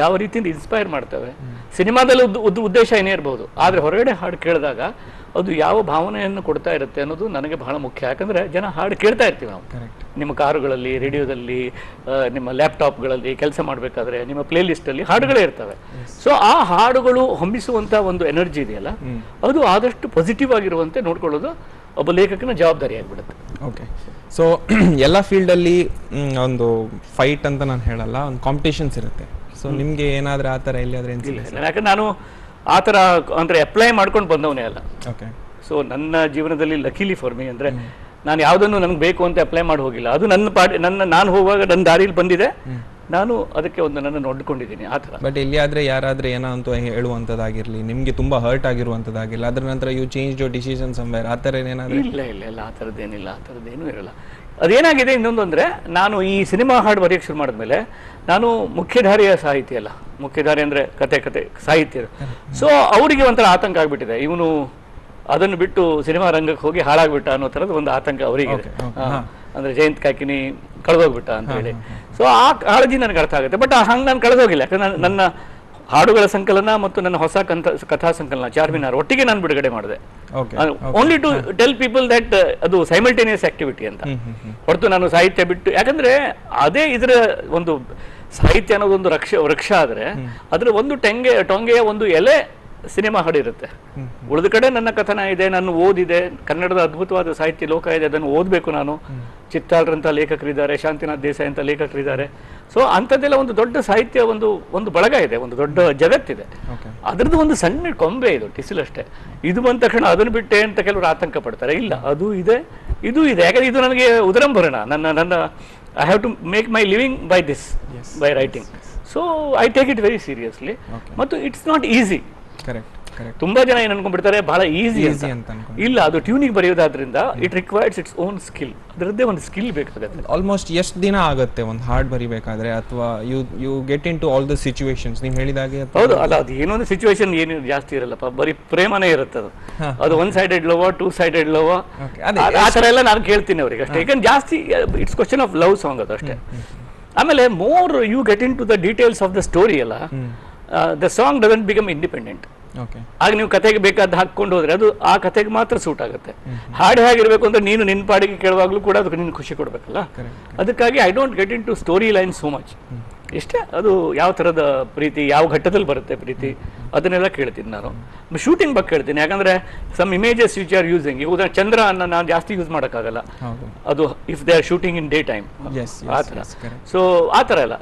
ಯಾವ ರೀತಿಯಿಂದ ಇನ್ಸ್ಪೈರ್ ಮಾಡ್ತವೆ. ಸಿನಿಮಾದಲ್ಲಿ ಉದ್ದೇಶ ಏನೇ ಇರಬಹುದು, ಆದ್ರೆ ಹೊರಗಡೆ ಹಾಡು ಕೇಳಿದಾಗ ಅದು ಯಾವ ಭಾವನೆಯನ್ನು ಕೊಡ್ತಾ ಇರುತ್ತೆ ಅನ್ನೋದು ನನಗೆ ಬಹಳ ಮುಖ್ಯ. ಯಾಕಂದ್ರೆ ಜನ ಹಾಡು ಕೇಳ್ತಾ ಇರ್ತೀವಿ ನಾವು, ನಿಮ್ಮ ಕಾರುಗಳಲ್ಲಿ, ರೇಡಿಯೋದಲ್ಲಿ, ನಿಮ್ಮ ಲ್ಯಾಪ್ಟಾಪ್ಗಳಲ್ಲಿ ಕೆಲಸ ಮಾಡಬೇಕಾದ್ರೆ ನಿಮ್ಮ ಪ್ಲೇ ಲಿಸ್ಟ್ ಅಲ್ಲಿ ಹಾಡುಗಳೇ ಇರ್ತವೆ. ಸೊ ಆ ಹಾಡುಗಳು ಹೊಂಬಿಸುವಂತ ಒಂದು ಎನರ್ಜಿ ಇದೆಯಲ್ಲ, ಅದು ಆದಷ್ಟು ಪಾಸಿಟಿವ್ ಆಗಿರುವಂತೆ ನೋಡ್ಕೊಳ್ಳೋದು ಒಬ್ಬ ಲೇಖಕನ ಜವಾಬ್ದಾರಿ ಆಗಿಬಿಡುತ್ತೆ. ಓಕೆ. ಸೊ ಎಲ್ಲ ಫೀಲ್ಡಲ್ಲಿ ಒಂದು ಫೈಟ್ ಅಂತ ನಾನು ಹೇಳಲ್ಲ, ಒಂದು ಕಾಂಪಿಟೇಷನ್ಸ್ ಇರುತ್ತೆ. ಸೊ ನಿಮಗೆ ಏನಾದರೂ ಆ ಥರ ಎಲ್ಲಿಯಾದ್ರೆ ಇಲ್ಲ, ಯಾಕಂದ್ರೆ ನಾನು ಆ ಥರ ಅಂದರೆ ಅಪ್ಲೈ ಮಾಡ್ಕೊಂಡು ಬಂದವನೇ ಅಲ್ಲ. ಓಕೆ. ಸೊ ನನ್ನ ಜೀವನದಲ್ಲಿ ಲಕಿಲಿ ಫಾರ್ ಮೀ ಅಂದರೆ ನಾನು ಯಾವುದನ್ನು ನನಗೆ ಬೇಕು ಅಂತ ಅಪ್ಲೈ ಮಾಡಿ ಹೋಗಿಲ್ಲ. ಅದು ನಾನು ಹೋಗುವಾಗ ನನ್ನ ದಾರಿಯಲ್ಲಿ ಬಂದಿದೆ, ನಾನು ಅದಕ್ಕೆ ಒಂದು ನನ್ನ ನೋಡ್ಕೊಂಡಿದ್ದೀನಿ ಆ ಥರ. ಬಟ್ ಎಲ್ಲಿಯಾದ್ರೆ ಯಾರಾದ್ರೆ ಏನೋ ಅಂತ ಹೇಳುವಂಥದ್ದಾಗಿರಲಿ, ನಿಮಗೆ ತುಂಬಾ ಹರ್ಟ್ ಆಗಿರುವಂಥದ್ದಾಗಿರಲಿ, ಅದ್ರ ನಂತರ you change your decision somewhere, ಆ ಥರ ಏನಾದರೂ? ಇಲ್ಲ ಆ ಥರದ್ದೇನಿಲ್ಲ, ಆ ಥರದ್ದೇನೂ ಇರಲ್ಲ. ಅದೇನಾಗಿದೆ ಇನ್ನೊಂದು ಅಂದರೆ, ನಾನು ಈ ಸಿನಿಮಾ ಹಾಡು ಬರೆಯೋಕ್ಕೆ ಶುರು ಮಾಡಿದ್ಮೇಲೆ ನಾನು ಮುಖ್ಯಧಾರೆಯ ಸಾಹಿತಿ ಅಲ್ಲ. ಮುಖ್ಯಧಾರೆ ಅಂದರೆ ಕತೆ ಸಾಹಿತ್ಯ. ಸೊ ಅವರಿಗೆ ಒಂಥರ ಆತಂಕ ಆಗಿಬಿಟ್ಟಿದೆ, ಇವನು ಅದನ್ನು ಬಿಟ್ಟು ಸಿನಿಮಾ ರಂಗಕ್ಕೆ ಹೋಗಿ ಹಾಳಾಗ್ಬಿಟ್ಟ ಅನ್ನೋ ಥರದ ಒಂದು ಆತಂಕ ಅವರಿಗೆ. ಅಂದರೆ ಜಯಂತ್ ಕಾಕಿನಿ ಕಳೆದೋಗ್ಬಿಟ್ಟ ಅಂತ ಹೇಳಿ. ಸೊ ಆ ಕಾಳಜಿ ನನಗೆ ಅರ್ಥ ಆಗುತ್ತೆ. ಬಟ್ ಹಂಗೆ ನಾನು ಕಳೆದೋಗಿಲ್ಲ, ಯಾಕಂದ್ರೆ ನನ್ನ ಹಾಡುಗಳ ಸಂಕಲನ ಮತ್ತು ನನ್ನ ಹೊಸ ಕಥಾ ಸಂಕಲನ ಚಾರ್ಮಿನಾರ್ ಒಟ್ಟಿಗೆ ನಾನು ಬಿಡುಗಡೆ ಮಾಡಿದೆ. Only to tell people that ಅದು ಸೈಮಲ್ಟೇನಿಯಸ್ ಆಕ್ಟಿವಿಟಿ ಅಂತ. ಹೊರತು ನಾನು ಸಾಹಿತ್ಯ ಬಿಟ್ಟು, ಯಾಕಂದ್ರೆ ಅದೇ ಇದರ ಒಂದು ಸಾಹಿತ್ಯ ಅನ್ನೋದೊಂದು ವೃಕ್ಷ ಆದ್ರೆ ಅದ್ರ ಒಂದು ಟೊಂಗೆಯ ಒಂದು ಎಲೆ ಸಿನಿಮಾ ಹಾಡಿರುತ್ತೆ. ಉಳಿದ ಕಡೆ ನನ್ನ ಕಥನ ಇದೆ, ನಾನು ಓದಿದೆ, ಕನ್ನಡದ ಅದ್ಭುತವಾದ ಸಾಹಿತ್ಯ ಲೋಕ ಇದೆ, ಅದನ್ನು ಓದಬೇಕು ನಾನು. ಚಿತ್ತಾಳ್ರಂತ ಲೇಖಕರಿದ್ದಾರೆ, ಶಾಂತಿನಾಥ್ ದೇಸಾಯಿ ಅಂತ ಲೇಖಕರಿದ್ದಾರೆ. ಸೊ ಅಂಥದ್ದೆಲ್ಲ ಒಂದು ದೊಡ್ಡ ಸಾಹಿತ್ಯ ಒಂದು ಬಳಗ ಇದೆ, ಒಂದು ದೊಡ್ಡ ಜಗತ್ತಿದೆ. ಅದ್ರದ್ದು ಒಂದು ಸಣ್ಣ ಕೊಂಬೆ ಇದು, ಟಿಸಿಲಷ್ಟೇ. ಇದು ಬಂದ ತಕ್ಷಣ ಅದನ್ನು ಬಿಟ್ಟೆ ಅಂತ ಕೆಲವರು ಆತಂಕ ಪಡ್ತಾರೆ. ಇಲ್ಲ, ಅದು ಇದೆ, ಇದು ಇದೆ. ಯಾಕಂದ್ರೆ ಇದು ನನಗೆ ಉದರಂಭರಣ. ನನ್ನ I have to make my living by this, by writing. So I take it very seriously. ಮತ್ತು ಇಟ್ಸ್ ನಾಟ್ ಈಸಿ. ತುಂಬಾ ಜನ ಏನ್ ಅನ್ಕೊಂಡ್ಬಿಡ್ತಾರೆ ಬಹಳ ಈಸಿ ಅಂತ. ಇಲ್ಲ, ಅದು ಟ್ಯೂನಿಂಗ್ ಬರೆಯೋದಾದ್ರಿಂದ it requires its own skill. ಅದರದ್ದೇ ಒಂದು ಸ್ಕಿಲ್ ಬೇಕಾಗುತ್ತೆ. ಆಲ್ಮೋಸ್ಟ್ ಎಷ್ಟು ದಿನ ಆಗುತ್ತೆ ಒಂದು ಹಾಡ್ ಬರಿಬೇಕಾದ್ರೆ, ಅಥವಾ you get into all the situations ನೀವು ಹೇಳಿದಾಗೆ? ಹೌದು, ಅಲ್ಲ, ಅದು ಏನೊಂದು ಸಿಚುವೇಶನ್ ಏನು ಜಾಸ್ತಿ ಇರಲ್ಲಪ್ಪ, ಬರೀ ಪ್ರೇಮನೇ ಇರುತ್ತೆ. ಅದು one sided love, two sided love, ಆ ಥರ ಎಲ್ಲ ನಾನು ಕೇಳ್ತೀನಿ ಅವ್ರಿಗೆ ಅಷ್ಟೇ. ಯಾಕಂದ್ರೆ ಜಾಸ್ತಿ it's question of love song ಅದು ಅಷ್ಟೇ. ಆಮೇಲೆ more you get into the details of the story ಅಲ್ಲ, the song doesn't become independent. ಆಗ ನೀವು ಕತೆಗೆ ಬೇಕಾದ ಹಾಕೊಂಡು ಹೋದ್ರೆ ಅದು ಆ ಕತೆಗೆ ಮಾತ್ರ ಸೂಟ್ ಆಗುತ್ತೆ. ಹಾಡು ಹೇಗಿರ್ಬೇಕು ಅಂದ್ರೆ ನೀನು ನಿನ್ನ ಪಾಡಿಗೆ ಕೇಳುವಾಗ್ಲೂ ಕೂಡ ಅದಕ್ಕೆ ನೀನು ಖುಷಿ ಕೊಡ್ಬೇಕಲ್ಲ. ಅದಕ್ಕಾಗಿ I don't get into story line so much. ಇಷ್ಟೇ, ಅದು ಯಾವ ಥರದ ಪ್ರೀತಿ, ಯಾವ ಘಟ್ಟದಲ್ಲಿ ಬರುತ್ತೆ ಪ್ರೀತಿ, ಅದನ್ನೆಲ್ಲ ಕೇಳ್ತೀನಿ ನಾನು. ಶೂಟಿಂಗ್ ಬಗ್ಗೆ ಕೇಳ್ತೀನಿ, ಯಾಕಂದ್ರೆ some images which are using. ಈಗ ಉದಾಹರಣೆ ಚಂದ್ರ ಅನ್ನ ನಾನು ಜಾಸ್ತಿ ಯೂಸ್ ಮಾಡೋಕ್ಕಾಗಲ್ಲ, ಅದು if they are shooting in day time, ಆ ಥರ. ಸೊ ಆ ಥರ ಎಲ್ಲ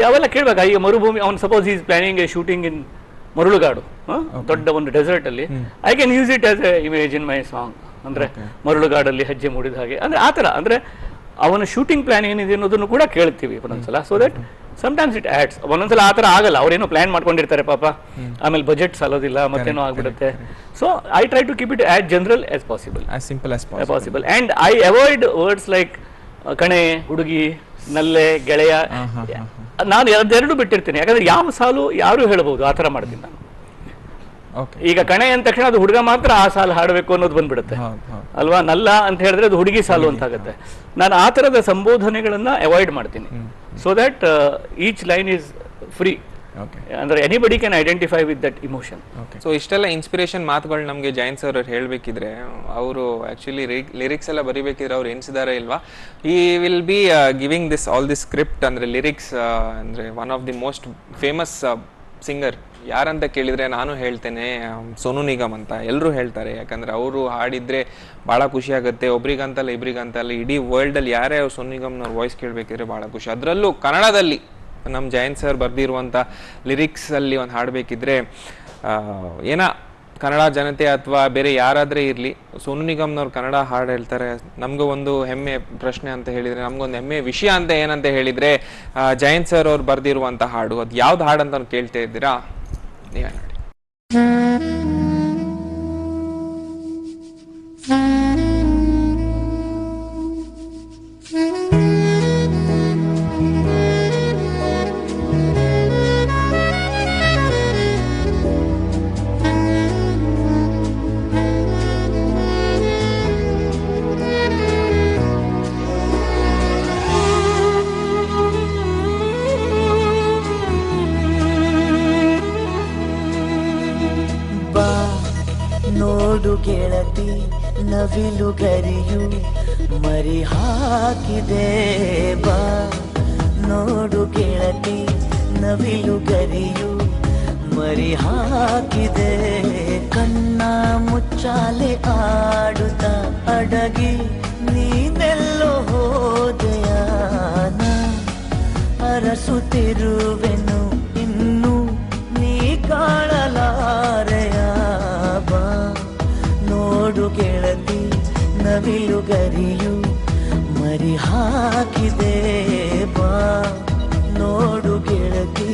ಅವೆಲ್ಲ ಕೇಳ್ಬೇಕಾ. ಈಗ ಮರುಭೂಮಿ, ಅವ್ನು suppose is planning a shooting in ಮರಳುಗಾಡು, ದೊಡ್ಡ ಒಂದು ಡೆಸರ್ಟ್ ಅಲ್ಲಿ, I can use it as a image in my song. ಅಂದ್ರೆ ಮರಳುಗಾಡಲ್ಲಿ ಹೆಜ್ಜೆ ಮೂಡಿದ ಹಾಗೆ, ಅಂದ್ರೆ ಆ ಥರ. ಅಂದ್ರೆ ಅವನ ಶೂಟಿಂಗ್ ಪ್ಲಾನ್ ಏನಿದೆ ಅನ್ನೋದನ್ನು ಕೂಡ ಕೇಳ್ತೀವಿ ಒಂದೊಂದ್ಸಲ. So that sometimes it adds. ಒಂದೊಂದ್ಸಲ ಆ ಥರ ಆಗಲ್ಲ, ಅವ್ರೇನೋ ಪ್ಲಾನ್ ಮಾಡ್ಕೊಂಡಿರ್ತಾರೆ ಪಾಪ, ಆಮೇಲೆ ಬಜೆಟ್ ಸಾಲೋದಿಲ್ಲ, ಮತ್ತೇನೋ ಆಗ್ಬಿಡುತ್ತೆ. So I try to keep it as general as possible, as simple as possible. And I avoid words like ಕಣೆ, ಹುಡುಗಿ, ನಲ್ಲೆ, ಗೆಳೆಯ. ನಾನು ಅದೆರಡು ಬಿಟ್ಟಿರ್ತೀನಿ, ಯಾಕಂದ್ರೆ ಯಾವ ಸಾಲು ಯಾರು ಹೇಳ್ಬೋದು, ಆ ಥರ ಮಾಡ್ತೀನಿ ನಾನು. ಈಗ ಕಣೆ ಅಂದ ತಕ್ಷಣ ಅದು ಹುಡುಗ ಮಾತ್ರ ಆ ಸಾಲು ಹಾಡಬೇಕು ಅನ್ನೋದು ಬಂದ್ಬಿಡುತ್ತೆ ಅಲ್ವಾ. ನಲ್ಲ ಅಂತ ಹೇಳಿದ್ರೆ ಅದು ಹುಡುಗಿ ಸಾಲು ಅಂತ ಆಗುತ್ತೆ. ನಾನು ಆ ಥರದ ಸಂಬೋಧನೆಗಳನ್ನ ಅವಾಯ್ಡ್ ಮಾಡ್ತೀನಿ, so that each line is free. ಅಂದ್ರೆ anybody can identify with that emotion. So ಇಷ್ಟೆಲ್ಲ ಇನ್ಸ್ಪಿರೇಷನ್ ಮಾತುಗಳು ನಮಗೆ ಜಯಂತ್ ಸರ್ ಅವ್ರು ಹೇಳಬೇಕಿದ್ರೆ, ಅವರು ಆಕ್ಚುಲಿ ಲಿರಿಕ್ಸ್ ಎಲ್ಲ ಬರಿಬೇಕಿದ್ರೆ ಅವ್ರು ಎನ್ಸಿದಾರೆ ಇಲ್ವಾ? ಈ will be giving this all this script. ಅಂದ್ರೆ ಲಿರಿಕ್ಸ್ ಅಂದ್ರೆ one of the most famous singer ಯಾರಂತ ಕೇಳಿದ್ರೆ ನಾನು ಹೇಳ್ತೇನೆ ಸೋನು ನಿಗಮ್ ಅಂತ. ಎಲ್ಲರೂ ಹೇಳ್ತಾರೆ, ಯಾಕಂದ್ರೆ ಅವರು ಹಾಡಿದ್ರೆ ಭಾಳ ಖುಷಿ ಆಗುತ್ತೆ. ಒಬ್ರಿಗಂತಲ್ಲ ಇಬ್ರಿಗಂತಲ್ಲ, ಇಡೀ ವರ್ಲ್ಡಲ್ಲಿ ಯಾರೇ ಸೋನು ನಿಗಮ್ನವ್ರ ವಾಯ್ಸ್ ಕೇಳಬೇಕಿದ್ರೆ ಭಾಳ ಖುಷಿ. ಅದರಲ್ಲೂ ಕನ್ನಡದಲ್ಲಿ ನಮ್ಮ ಜಯಂತ್ ಸರ್ ಬರೆದಿರುವಂಥ ಲಿರಿಕ್ಸಲ್ಲಿ ಒಂದು ಹಾಡಬೇಕಿದ್ರೆ ಏನ ಕನ್ನಡ ಜನತೆ ಅಥವಾ ಬೇರೆ ಯಾರಾದರೆ ಇರಲಿ, ಸೋನು ನಿಗಮ್ನವ್ರು ಕನ್ನಡ ಹಾಡು ಹೇಳ್ತಾರೆ, ನಮಗೂ ಒಂದು ಹೆಮ್ಮೆ ಪ್ರಶ್ನೆ ಅಂತ ಹೇಳಿದರೆ, ನಮಗೊಂದು ಹೆಮ್ಮೆ ವಿಷಯ ಅಂತ ಏನಂತ ಹೇಳಿದರೆ ಜಯಂತ್ ಸರ್ ಅವ್ರು ಬರೆದಿರುವಂಥ ಹಾಡು. ಅದು ಯಾವ್ದು ಹಾಡು ಅಂತ ಕೇಳ್ತಾ ಇದ್ದೀರಾ? ನೀವೇ ನೋಡಿ. ಗೆಳತಿ ನವಿಲುಗರಿಯು ಮರಿ ಹಾಕಿದೆ ಬಾ. ನೋಡು ಗೆಳತಿ ನವಿಲುಗರಿಯು ಮರಿ ಹಾಕಿದೆ. ಕಣ್ಣ ಮುಚ್ಚಾಲೆ ಆಡುತ್ತ ಅಡಗಿ ನೀನೆಲ್ಲೋ ಹೋದೆಯಾನ. ಅರಸುತ್ತಿರುವೆನು ಇನ್ನು ನೀ ಕಾಣಲಾರೆಯ ಬಾ. ನೋಡು ಗೆಳತಿ ನವಿಲುಗರಿಯು ಮರಿ ಹಾಕಿದೆ ಬಾ. ನೋಡು ಗೆಳತಿ.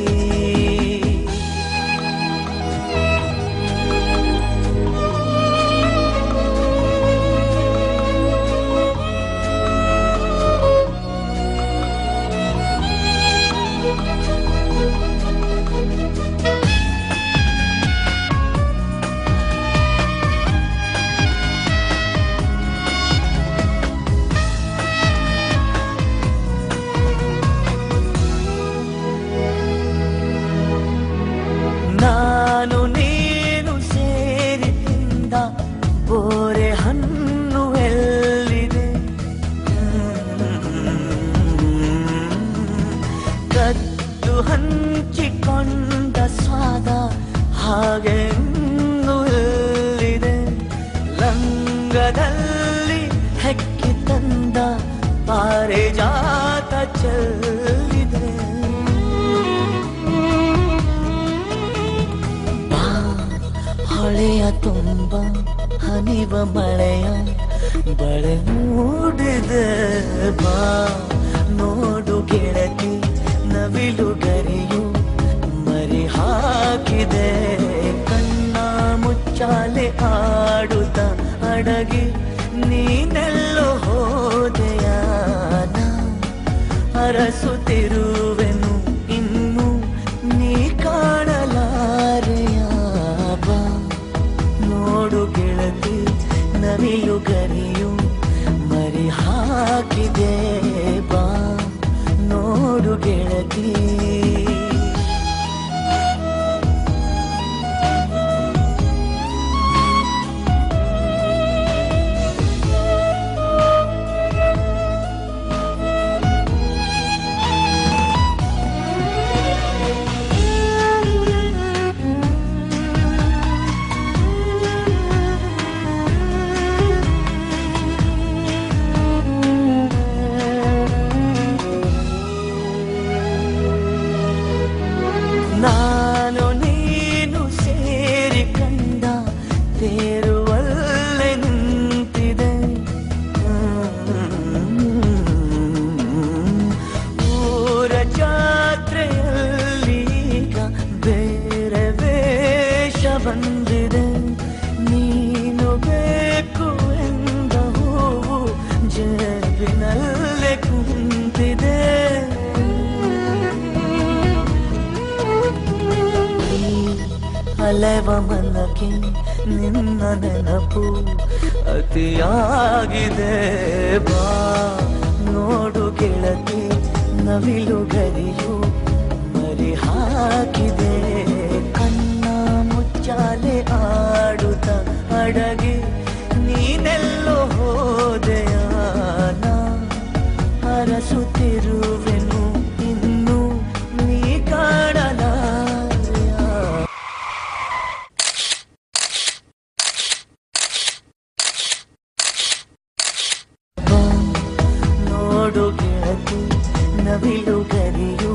ನಾನು ನೀನು ಸೇರಿ ತಿಂದ ಬೋರೆ ಹಣ್ಣು ಎಲ್ಲಿದೆ. ಕದ್ದು ಹಂಚಿಕೊಂಡ ಸ್ವಾದ ಹಾಗೆನ್ನು ಎಲ್ಲಿದೆ. ಲಂಗದಲ್ಲಿ ಹೆಕ್ಕಿ ತಂದ ಪಾರಿಜಾತ ಚೆಲ್ಲಿದೆ. ಹೊಳೆಯ ತುಂಬ ಹನಿವ ಮಳೆಯ ಬಳೆ ಮೂಡಿದೆ ಬಾ. ನೋಡು ಗೆಳತಿ ನವಿಲುಗರಿಯು ಮರಿ ಹಾಕಿದೆ. ಕಣ್ಣ ಮುಚ್ಚಾಲೆ ಆಡುತ್ತ ಅಡಗಿ ನೀನೆಲ್ಲೋ ಹೋದೆಯಾನ. ಅರಸುತ್ತಿರುವೆನು ಇನ್ನು ನೀ ಕಾಣಲಾರೆಯ ಬಾ. ನೋಡು ಗೆಳತಿ ನವಿಲುಗರಿಯು ಮರಿ ಹಾಕಿದೆ ಬಾ. ನೋಡು ಗೆಳತಿ. ನಾನು ನೀನು ಸೇರಿ ಕಂಡ ತೇರುವಲ್ಲೇ ನಿಂತಿದೆ. ಊರ ಜಾತ್ರೆಯಲ್ಲೀಗ ಬೇರೆ ವೇಷ ಬಂದಿದೆ. ನೀನು ಬೇಕು ಎಂದ ಹೂವು ಜೇಬಿನಲ್ಲೇ ಕುಂತಿದೆ. ಅಲೆವ ಮನಕ್ಕೆ ನಿನ್ನ ನೆನಪು ಅತಿಯಾಗಿದೆ ಬಾ. ನೋಡು ಗೆಳತಿ ನವಿಲುಗರಿಯು ಮರಿ ಹಾಕಿದೆ. ಕಣ್ಣ ಮುಚ್ಚಾಲೆ ಆಡುತ್ತ ಅಡಗಿ ನೀನೆಲ್ಲೋ ಹೋದೆಯಾನ. ಅರಸುತ್ತಿರುವೆನು ಇನ್ನು ನೀ ಕಾಣಲಾರೆಯ. ನೋಡು ಗೆಳತಿ ನವಿಲುಗರಿಯು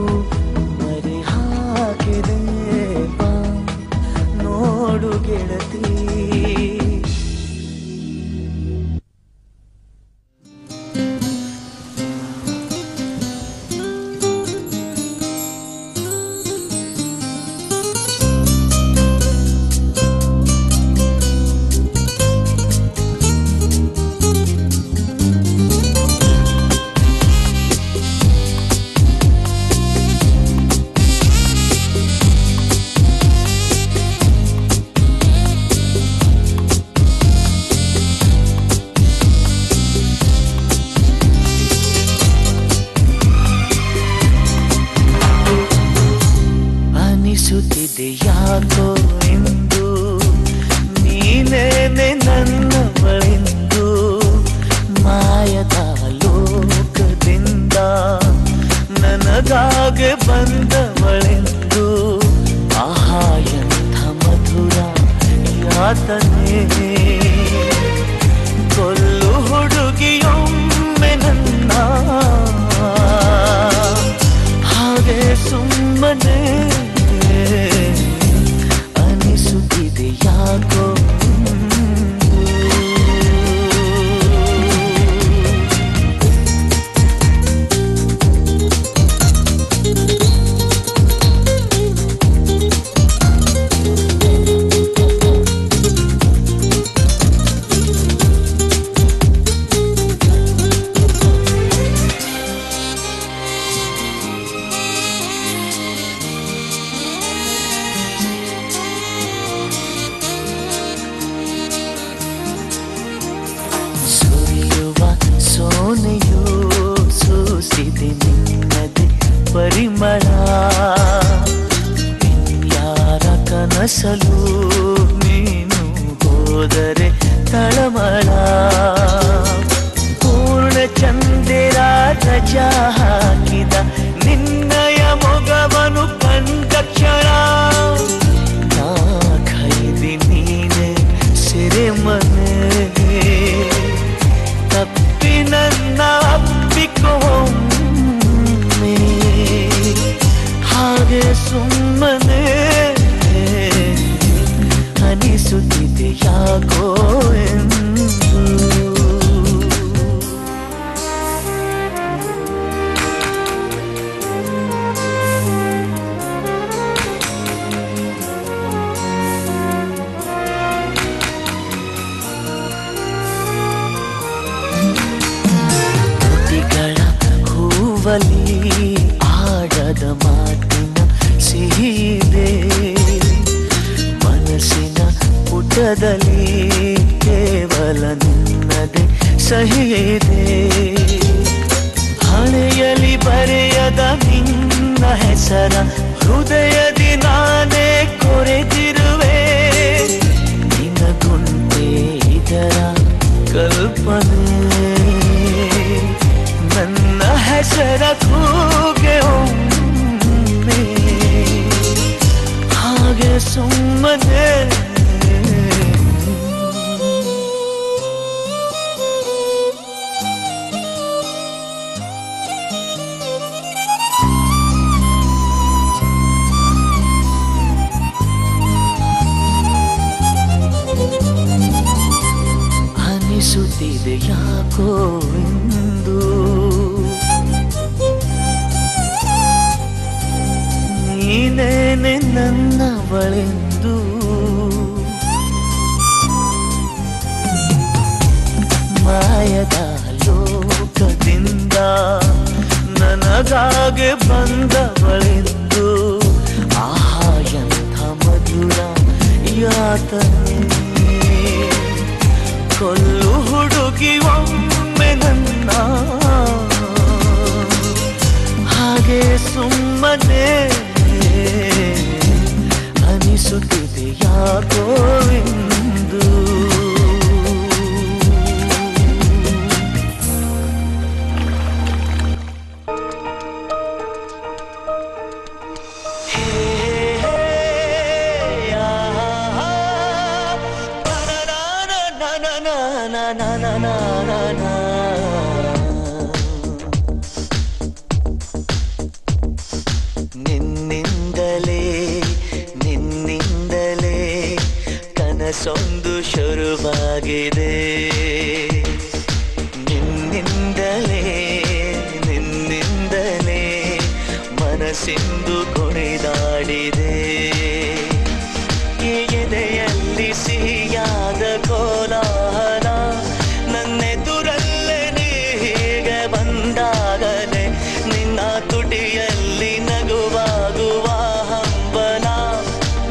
ಮರಿ ಹಾಕಿದೆ ಬಾ. ನೋಡು ಗೆಳತಿ. ಯಾಕೋ ಎಂದು ನೀನೇನೆ ನನ್ನ ನನಗಾಗೆ ಬಂದವಳೆಂದು ಆಹಾ ಎಂಥ ಮಧುರ ಯಾತನೆ ಕೊಲ್ಲು ಹುಡುಗಿಯೊಮ್ಮೆ ನನ್ನ ಹಾಗೆ ಸುಮ್ಮನೆ ಅನಿಸುತ್ತಿದೆ ಯಾಕೋ ಸೋನೆಯೋ ಸೂಸಿದೆ ನಿನ್ನದೆ ಪರಿಮಳ ಯಾರ ಕನಸಲು ನೀನು ಹೋದರೆ ತಳಮಳ ಪೂರ್ಣ ಚಂದಿರ ರಜಾ ಹಾಕಿದ ನಿನ್ನಯ ಮೊಗವನು ಕಂಡ ಕ್ಷಣ ನಾ ಖೈದಿ ನೀನೆ ಸೆರೆಮನೆ ತಪ್ಪಿ ನನ್ನ ಅಪ್ಪಿಕೊಮ್ಮೆ ಹಾಗೆ ಸುಮ್ಮನೆ ಅನಿಸುತ್ತಿದೆ ಯಾಕೋ ಎಂದು ಆಡದ ಮಾತಿನ ಸಿಹಿದೆ ಮನಸ್ಸಿನ ಪುಟದಲ್ಲಿ ಕೇವಲ ನಿನ್ನದೆ ಸಹಿದೆ ಹಣೆಯಲ್ಲಿ ಬರೆಯದ ನಿನ್ನ ಹೆಸರ ಹೃದಯದಿ ನಾನೇ ಕೊರೆತಿರುವೆ ನಿನಗುಂಟೆ ಇದರ ಕಲ್ಪನೆ ನನ್ನ ಹೆಸರ ಕೂಗೆ ಒಮ್ಮೆ ಹಾಗೆ ಸುಮ್ಮನೆ ಅನಿಸುತ್ತಿದೆ ಯಾಕೋ ಎಂದು ನೀನೇನೆ ನನ್ನವಳೆಂದು ಮಾಯದ ಲೋಕದಿಂದ ನನಗಾಗೆ ಬಂದವಳೆಂದು ಆಹಾ ಎಂಥ ಮಧುರ ಯಾತನೆ ಕೊಲ್ಲು ಹುಡುಗಿ ಒಮ್ಮೆ ನನ್ನ ಹಾಗೆ ಸುಮ್ಮನೆ ಅನಿಸುತ್ತಿದೆ ಯಾಕೋ ಎಂದು ನಿನ್ನಿಂದಲೇ ಕನಸೊಂದು ಶುರುವಾಗಿದೆ ನಿನ್ನಿಂದಲೇ ಮನಸ್ಸಿಂದು ಕುಣಿದಾಡಿದೆ ಎದೆಯಲ್ಲಿ ಸಿಹಿಯಾದ ಕೋಲಾಹಲ ನನ್ನೆದುರಲ್ಲೇ ನೀ ಹೀಗೆ ಬಂದಾಗಲೇ ನಿನ್ನ ತುಟಿಯಲ್ಲಿ ನಗುವಾಗುವ ಹಂಬಲ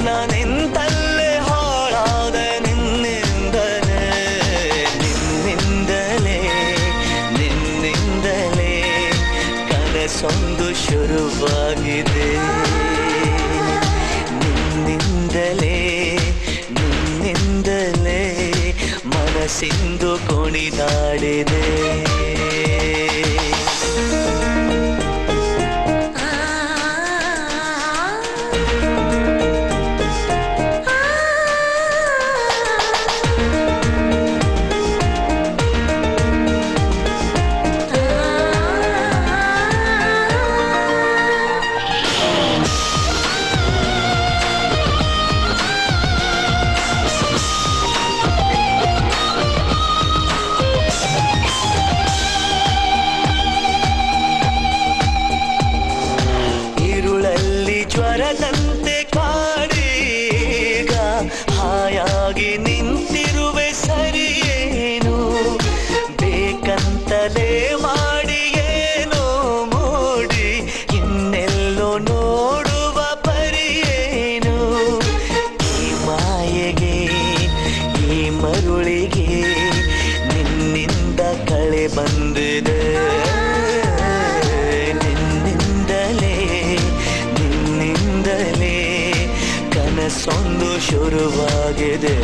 ನಾನಿಂತಲ್ಲೇ ಹಾಳಾದೆ ನಿನ್ನಿಂದಲೇ ಕನಸೊಂದು ಶುರುವಾಗಿದೆ ನಿನ್ನಿಂದಲೇ ಮನಸ್ಸಿಂದು ಕುಣಿದಾಡಿದೆ ಆ ಶುರುವಾಗಿದೆ.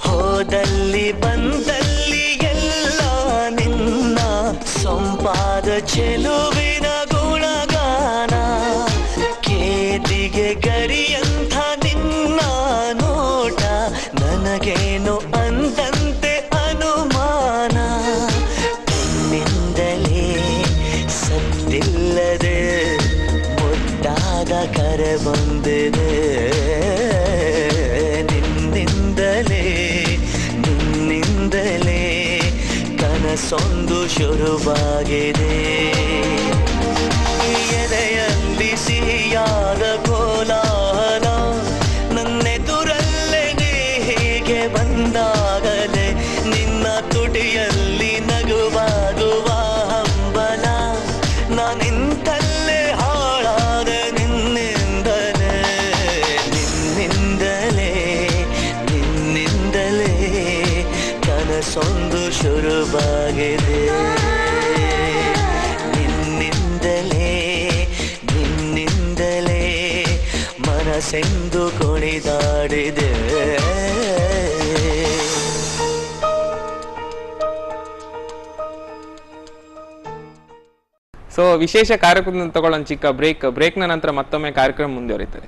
ಹೋದಲ್ಲಿ ಬಂದಲ್ಲಿ ಎಲ್ಲ ನಿನ್ನ ಸೊಂಪಾದ ಚೆಲುವಿನ ಗುಣಗಾನ, ಕೇದಿಗೆ ಗರಿಯಂಥ ನಿನ್ನ ನೋಟ, ನನಗೇನು ಅಂದಂತೆ ಅನುಮಾನ. ನಿನ್ನಿಂದಲೇ ಸದ್ದಿಲ್ಲದೆ ಮುದ್ದಾದ ಕರೆ ಬಂದಿದೆ, ನಿನ್ನಿಂದಲೇ ಕನಸೊಂದು ಶುರುವಾಗಿದೆ. ಎದೆಯಲ್ಲಿ ಸಿಹಿಯಾದ ಕೋಲಾಹಲ, ನನ್ನೆದುರಲ್ಲೇ ನೀ ಹೀಗೆ ಬಂದಾಗಲೇ ನಿನ್ನ ತುಟಿಯಲ್ಲಿ ನಗುವಾಗುವ ಹಂಬಲ, ನಾನಿಂತಲ್ಲೇ ಹಾಳಾದೆ ನಿನ್ನಿಂದಲೇ, ನಿನ್ನಿಂದಲೇ ನಿನ್ನಿಂದಲೇ ಕನಸೊಂದು ಶುರುವಾಗಿದೆ. ನಿನ್ನಿಂದಲೇ ನಿನ್ನಿಂದಲೇ ಮನಸ್ಸೆಂದು ಕುಣಿದಾಡಿದೆ. ಸೊ ವಿಶೇಷ ಕಾರ್ಯಕ್ರಮದಿಂದ ತಗೊಳ್ಳೋ ಚಿಕ್ಕ ಬ್ರೇಕ್ನ ನಂತರ ಮತ್ತೊಮ್ಮೆ ಕಾರ್ಯಕ್ರಮ ಮುಂದುವರಿತದೆ.